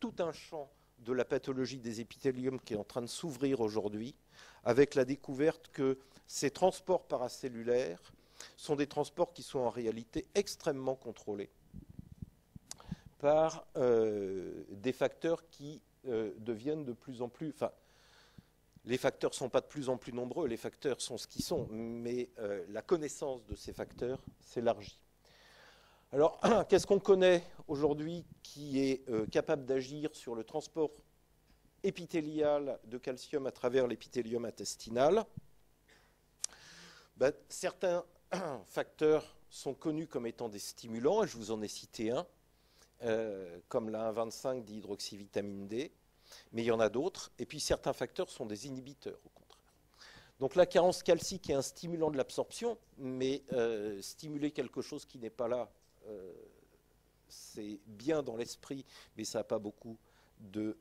tout un champ de la pathologie des épithéliums qui est en train de s'ouvrir aujourd'hui, avec la découverte que ces transports paracellulaires sont des transports qui sont en réalité extrêmement contrôlés par des facteurs qui deviennent de plus en plus... Enfin, les facteurs ne sont pas de plus en plus nombreux, les facteurs sont ce qu'ils sont, mais la connaissance de ces facteurs s'élargit. Alors, qu'est-ce qu'on connaît aujourd'hui qui est capable d'agir sur le transport épithélial de calcium à travers l'épithélium intestinal? Certains facteurs sont connus comme étant des stimulants, et je vous en ai cité un, comme la 1,25 dihydroxyvitamine D, mais il y en a d'autres, et puis certains facteurs sont des inhibiteurs, au contraire. Donc la carence calcique est un stimulant de l'absorption, mais stimuler quelque chose qui n'est pas là, c'est bien dans l'esprit, mais ça n'a pas beaucoup de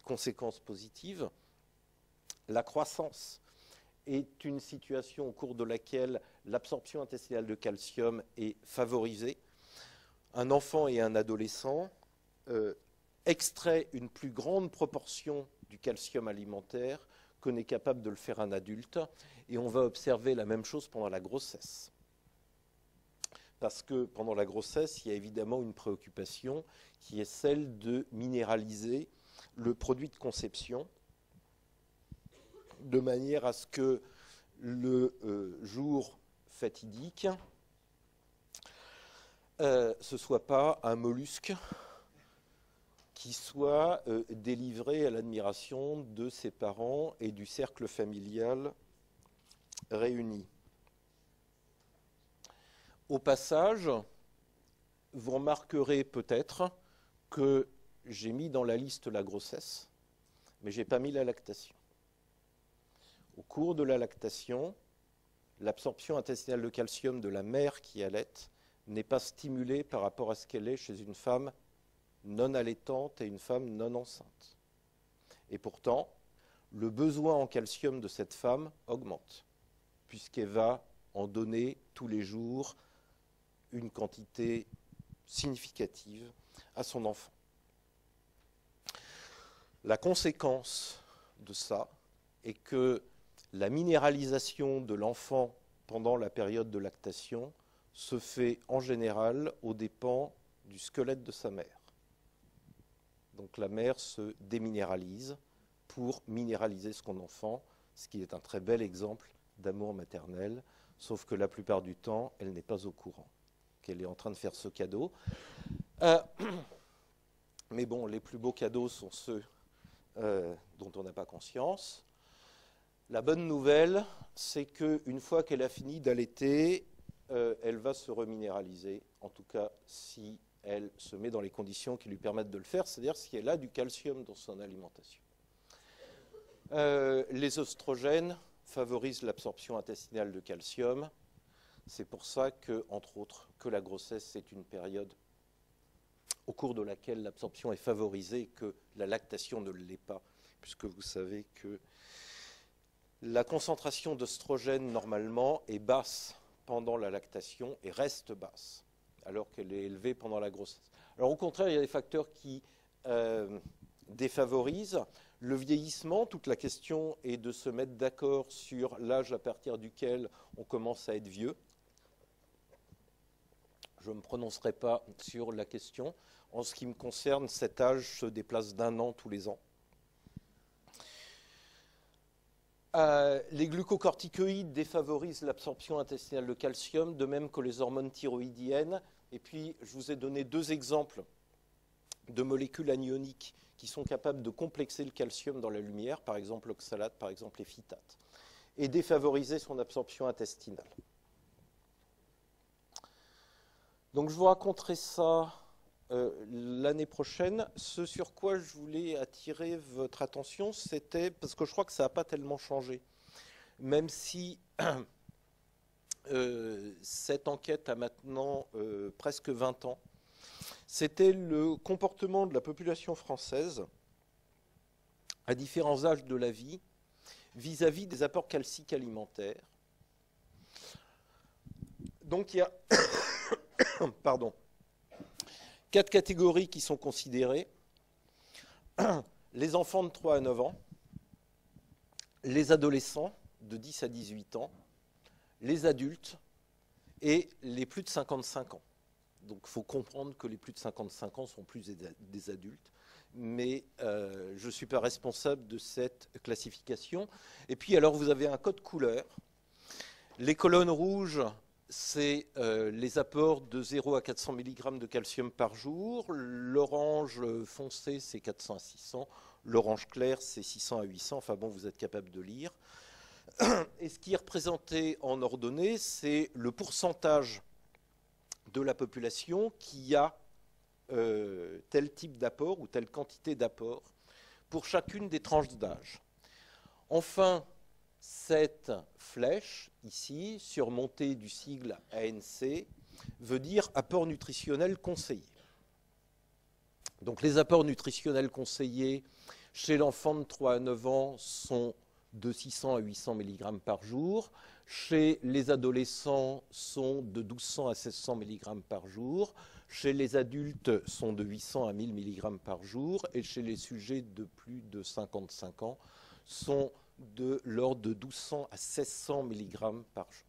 conséquences positives. La croissance est une situation au cours de laquelle l'absorption intestinale de calcium est favorisée. Un enfant et un adolescent extrait une plus grande proportion du calcium alimentaire que n'est capable de le faire un adulte, et on va observer la même chose pendant la grossesse. Parce que pendant la grossesse, il y a évidemment une préoccupation qui est celle de minéraliser le produit de conception de manière à ce que le jour fatidique, ce ne soit pas un mollusque qui soit délivré à l'admiration de ses parents et du cercle familial réuni. Au passage, vous remarquerez peut-être que j'ai mis dans la liste la grossesse, mais je n'ai pas mis la lactation. Au cours de la lactation, l'absorption intestinale de calcium de la mère qui allaite n'est pas stimulée par rapport à ce qu'elle est chez une femme non allaitante et une femme non enceinte. Et pourtant, le besoin en calcium de cette femme augmente, puisqu'elle va en donner tous les jours une quantité significative à son enfant. La conséquence de ça est que la minéralisation de l'enfant pendant la période de lactation se fait en général aux dépens du squelette de sa mère. Donc la mère se déminéralise pour minéraliser son enfant, ce qui est un très bel exemple d'amour maternel, sauf que la plupart du temps, elle n'est pas au courant qu'elle est en train de faire ce cadeau. Mais bon, les plus beaux cadeaux sont ceux dont on n'a pas conscience. La bonne nouvelle, c'est qu'une fois qu'elle a fini d'allaiter, elle va se reminéraliser, en tout cas si elle se met dans les conditions qui lui permettent de le faire, c'est-à-dire si elle a du calcium dans son alimentation. Les oestrogènes favorisent l'absorption intestinale de calcium. C'est pour ça que, entre autres, que la grossesse, c'est une période au cours de laquelle l'absorption est favorisée et que la lactation ne l'est pas, puisque vous savez que la concentration d'oestrogène, normalement, est basse pendant la lactation et reste basse, alors qu'elle est élevée pendant la grossesse. Alors au contraire, il y a des facteurs qui défavorisent le vieillissement. Toute la question est de se mettre d'accord sur l'âge à partir duquel on commence à être vieux. Je ne me prononcerai pas sur la question. En ce qui me concerne, cet âge se déplace d'1 an tous les ans. Les glucocorticoïdes défavorisent l'absorption intestinale de calcium, de même que les hormones thyroïdiennes. Et puis, je vous ai donné 2 exemples de molécules anioniques qui sont capables de complexer le calcium dans la lumière, par exemple l'oxalate, par exemple les phytates, et défavoriser son absorption intestinale. Donc, je vous raconterai ça l'année prochaine. Ce sur quoi je voulais attirer votre attention, c'était, parce que je crois que ça n'a pas tellement changé, même si cette enquête a maintenant presque 20 ans, c'était le comportement de la population française à différents âges de la vie vis-à-vis des apports calciques alimentaires. Donc il y a 4 catégories qui sont considérées. les enfants de 3 à 9 ans, les adolescents de 10 à 18 ans, les adultes et les plus de 55 ans. Donc il faut comprendre que les plus de 55 ans sont plus des adultes, mais je ne suis pas responsable de cette classification. Et puis alors vous avez un code couleur. Les colonnes rouges, c'est les apports de 0 à 400 mg de calcium par jour. L'orange foncé, c'est 400 à 600. L'orange clair, c'est 600 à 800. Enfin bon, vous êtes capable de lire. Et ce qui est représenté en ordonnée, c'est le pourcentage de la population qui a tel type d'apport ou telle quantité d'apport pour chacune des tranches d'âge. Enfin, cette flèche, ici, surmontée du sigle ANC, veut dire apport nutritionnel conseillé. Donc les apports nutritionnels conseillés chez l'enfant de 3 à 9 ans sont de 600 à 800 mg par jour. Chez les adolescents, sont de 1200 à 1600 mg par jour. Chez les adultes, sont de 800 à 1000 mg par jour. Et chez les sujets de plus de 55 ans, sont de l'ordre de 1200 à 1600 mg par jour.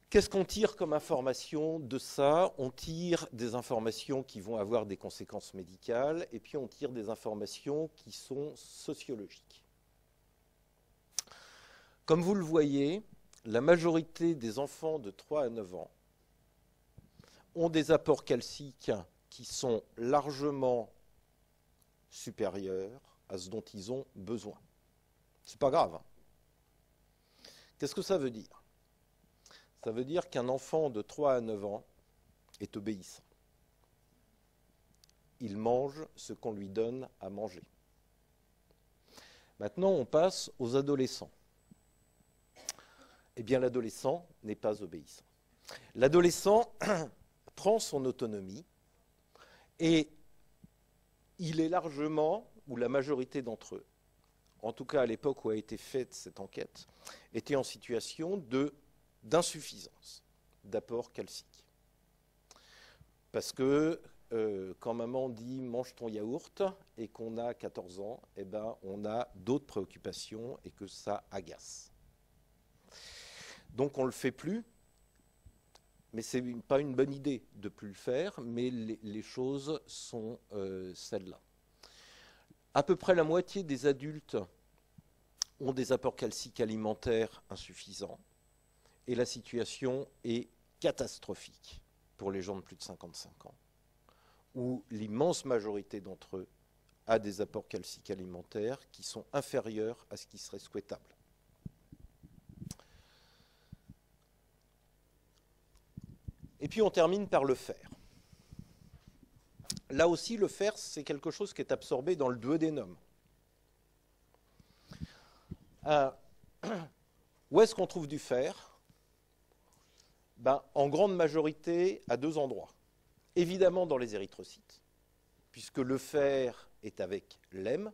Qu'est-ce qu'on tire comme information de ça? On tire des informations qui vont avoir des conséquences médicales, et puis on tire des informations qui sont sociologiques. Comme vous le voyez, la majorité des enfants de 3 à 9 ans ont des apports calciques qui sont largement supérieurs à ce dont ils ont besoin. C'est pas grave. Qu'est-ce que ça veut dire? Ça veut dire qu'un enfant de 3 à 9 ans est obéissant. Il mange ce qu'on lui donne à manger. Maintenant, on passe aux adolescents. Eh bien, l'adolescent n'est pas obéissant. L'adolescent prend son autonomie et il est largement, ou la majorité d'entre eux, en tout cas à l'époque où a été faite cette enquête, était en situation d'insuffisance d'apport calcique. Parce que quand maman dit « mange ton yaourt » et qu'on a 14 ans, eh ben, on a d'autres préoccupations et que ça agace. Donc on ne le fait plus, mais ce n'est pas une bonne idée de ne plus le faire, mais les choses sont celles-là. À peu près la moitié des adultes ont des apports calciques alimentaires insuffisants. Et la situation est catastrophique pour les gens de plus de 55 ans, où l'immense majorité d'entre eux a des apports calciques alimentaires qui sont inférieurs à ce qui serait souhaitable. Et puis on termine par le fer. Là aussi, le fer, c'est quelque chose qui est absorbé dans le duodénum. Où est-ce qu'on trouve du fer? Ben, en grande majorité, à deux endroits. Évidemment dans les érythrocytes, puisque le fer est avec l'hème,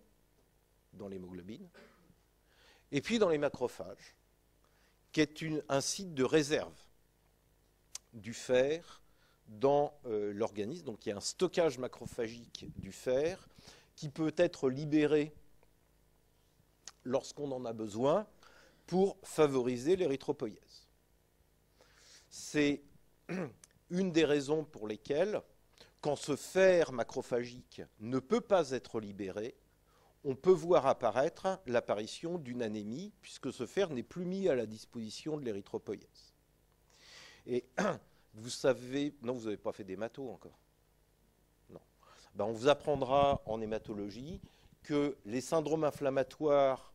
dans l'hémoglobine, et puis dans les macrophages, qui est un site de réserve du fer dans l'organisme. Donc il y a un stockage macrophagique du fer qui peut être libéré lorsqu'on en a besoin pour favoriser l'érythropoïèse. C'est une des raisons pour lesquelles, quand ce fer macrophagique ne peut pas être libéré, on peut voir apparaître l'apparition d'une anémie, puisque ce fer n'est plus mis à la disposition de l'érythropoïèse. Et vous savez, non, vous n'avez pas fait d'hémato encore. Non. Ben, on vous apprendra en hématologie que les syndromes inflammatoires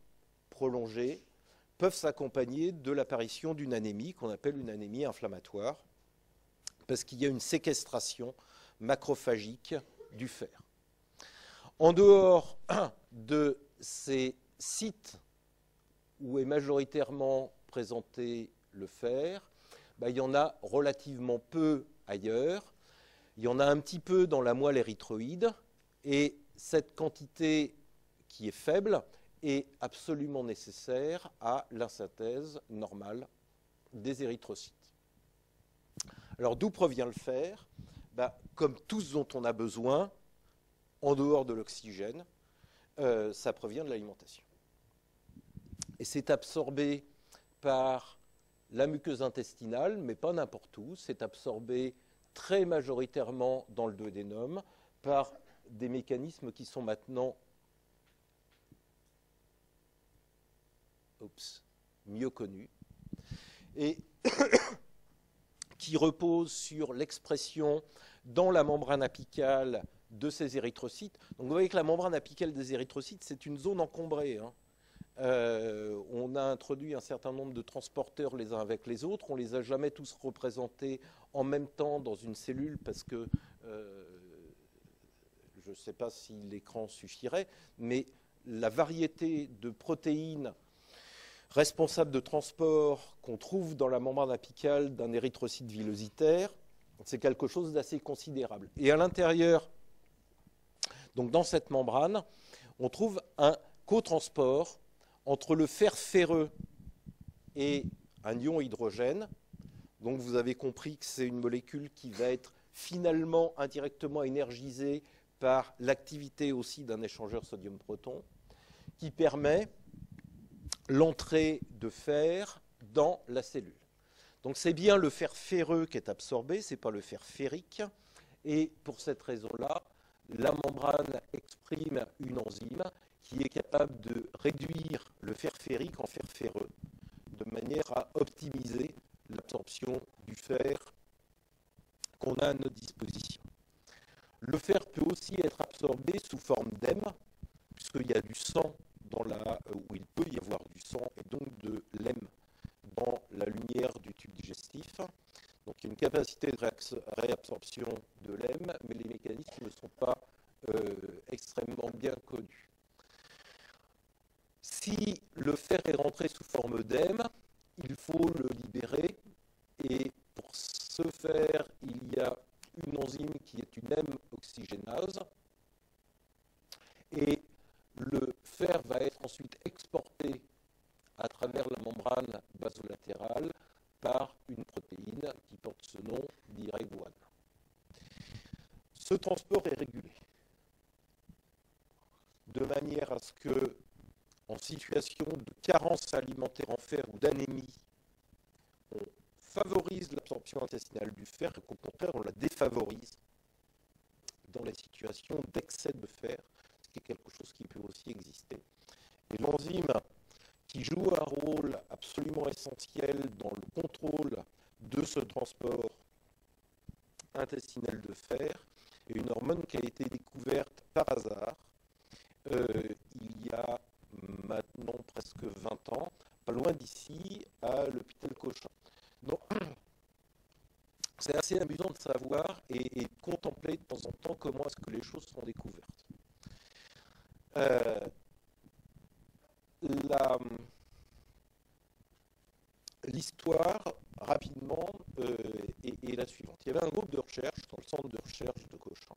prolongés peuvent s'accompagner de l'apparition d'une anémie qu'on appelle une anémie inflammatoire, parce qu'il y a une séquestration macrophagique du fer. En dehors de ces sites où est majoritairement présenté le fer, ben, il y en a relativement peu ailleurs. Il y en a un petit peu dans la moelle érythroïde, et cette quantité qui est faible est absolument nécessaire à la synthèse normale des érythrocytes. Alors d'où provient le fer? Ben, comme tout ce dont on a besoin, en dehors de l'oxygène, ça provient de l'alimentation. Et c'est absorbé par la muqueuse intestinale, mais pas n'importe où. C'est absorbé très majoritairement dans le duodénum par des mécanismes qui sont maintenant mieux connus et qui reposent sur l'expression dans la membrane apicale de ces érythrocytes. Donc vous voyez que la membrane apicale des érythrocytes, c'est une zone encombrée, hein. On a introduit un certain nombre de transporteurs les uns avec les autres. On ne les a jamais tous représentés en même temps dans une cellule parce que je ne sais pas si l'écran suffirait, mais la variété de protéines responsables de transport qu'on trouve dans la membrane apicale d'un érythrocyte villositaire, c'est quelque chose d'assez considérable. Et à l'intérieur, donc dans cette membrane, on trouve un cotransport entre le fer ferreux et un ion hydrogène. Donc vous avez compris que c'est une molécule qui va être finalement indirectement énergisée par l'activité aussi d'un échangeur sodium-proton, qui permet l'entrée de fer dans la cellule. Donc c'est bien le fer ferreux qui est absorbé, ce n'est pas le fer ferrique. Et pour cette raison-là, la membrane exprime une enzyme qui est capable de réduire le fer ferrique en fer ferreux, de manière à optimiser l'absorption du fer qu'on a à notre disposition. Le fer peut aussi être absorbé sous forme d'hème, puisqu'il y a du sang où il peut y avoir du sang et donc de l'hème dans la lumière du tube digestif. Donc il y a une capacité de réabsorption de l'hème, mais les mécanismes ne sont pas extrêmement bien connus. Si le fer est rentré sous forme d'hème, il faut le libérer, et pour ce faire, il y a une enzyme qui est une hème oxygénase, et le fer va être ensuite exporté à travers la membrane basolatérale par une protéine qui porte ce nom d'IREG1. Ce transport est régulé de manière à ce que, en situation de carence alimentaire en fer ou d'anémie, on favorise l'absorption intestinale du fer et qu'au contraire on la défavorise dans les situations d'excès de fer, ce qui est quelque chose qui peut aussi exister. Et l'enzyme qui joue un rôle absolument essentiel dans le contrôle de ce transport intestinal de fer est une hormone qui a été découverte par hasard il y a maintenant presque 20 ans, pas loin d'ici, à l'hôpital Cochin. Donc, c'est assez amusant de savoir et de contempler de temps en temps comment est-ce que les choses sont découvertes. L'histoire, rapidement, est la suivante. Il y avait un groupe de recherche dans le centre de recherche de Cochin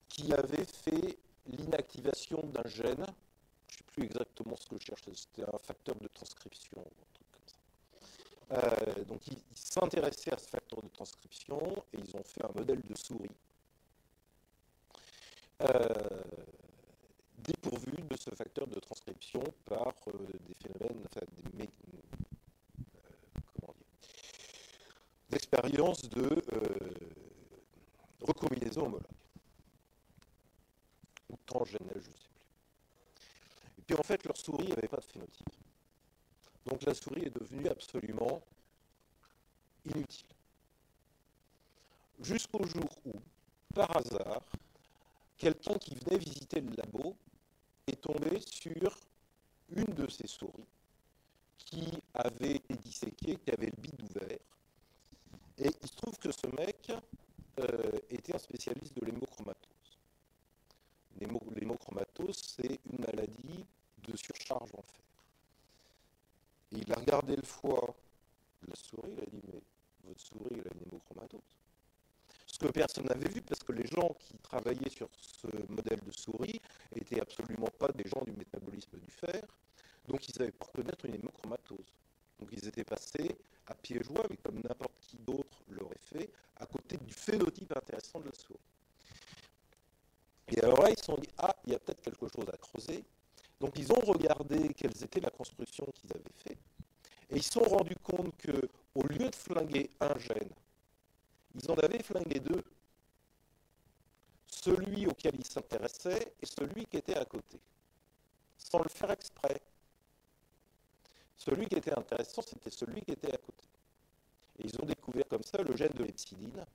qui avait fait l'inactivation d'un gène, je ne sais plus exactement ce que je cherchais, c'était un facteur de transcription, un truc comme ça. Donc ils s'intéressaient à ce facteur de transcription et ils ont fait un modèle de souris dépourvu de ce facteur de transcription par des phénomènes, enfin, d'expériences de recombinaison homologue. Ou transgénèse, je ne sais plus. Et puis en fait, leur souris n'avait pas de phénotype. Donc la souris est devenue absolument inutile. Jusqu'au jour où, par hasard, quelqu'un qui venait visiter le labo est tombé sur une de ces souris qui avait été disséquée, qui avait le bide ouvert. Et il se trouve que ce mec était un spécialiste de l'hémochromatose. L'hémochromatose, c'est une maladie de surcharge en fer. Et il a regardé le foie de la souris, il a dit, mais votre souris, elle a une hémochromatose. Ce que personne n'avait vu, parce que les gens qui travaillaient sur ce modèle de souris n'étaient absolument pas des gens du métabolisme du fer, donc ils ne savaient pas reconnaître une hémochromatose. Donc ils étaient passés à pieds joints, mais comme n'importe qui d'autre l'aurait fait, à côté du phénotype intéressant de la souris. Et là, ils se sont dit, ah, il y a peut-être quelque chose à creuser. Donc ils ont regardé quelles étaient la construction qu'ils avaient fait, et ils se sont rendus compte qu'au lieu de flinguer un gène, ils en avaient flingué deux. Celui auquel ils s'intéressaient et celui qui était à côté, sans le faire exprès. Celui qui était intéressant, c'était celui qui était à côté. Et ils ont découvert comme ça le gène de l'hepsidine.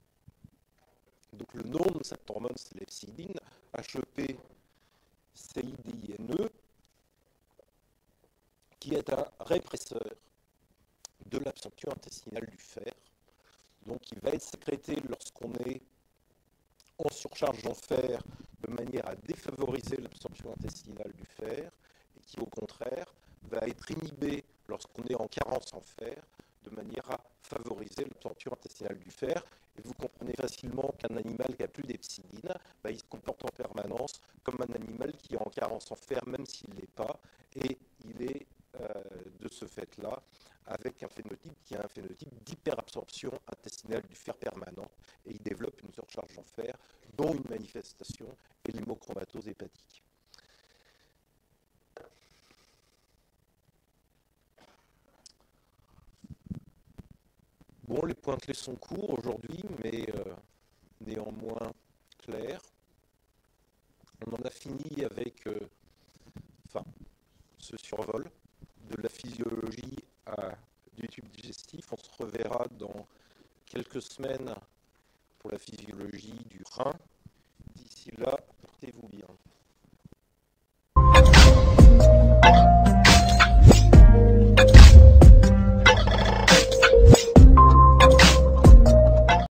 Donc le nom de cette hormone, c'est l'hepsidine, HEP-CIDINE, qui est un répresseur de l'absorption intestinale du fer. Donc il va être sécrété lorsqu'on est en surcharge en fer de manière à défavoriser l'absorption intestinale du fer, et qui au contraire va être inhibé lorsqu'on est en carence en fer de manière à favoriser l'absorption intestinale du fer. Et vous comprenez facilement qu'un animal qui n'a plus d'hepsidine, il se comporte en permanence comme un animal qui est en carence en fer, même s'il ne l'est pas, et il est de ce fait-là avec un phénotype qui est un phénotype d'hyperabsorption intestinale du fer permanent, et il développe une surcharge en fer, dont une manifestation est l'hémochromatose hépatique. Bon, les points clés sont courts aujourd'hui, mais néanmoins clairs. On en a fini avec ce survol de la physiologie du tube digestif. On se reverra dans quelques semaines pour la physiologie du rein. D'ici là,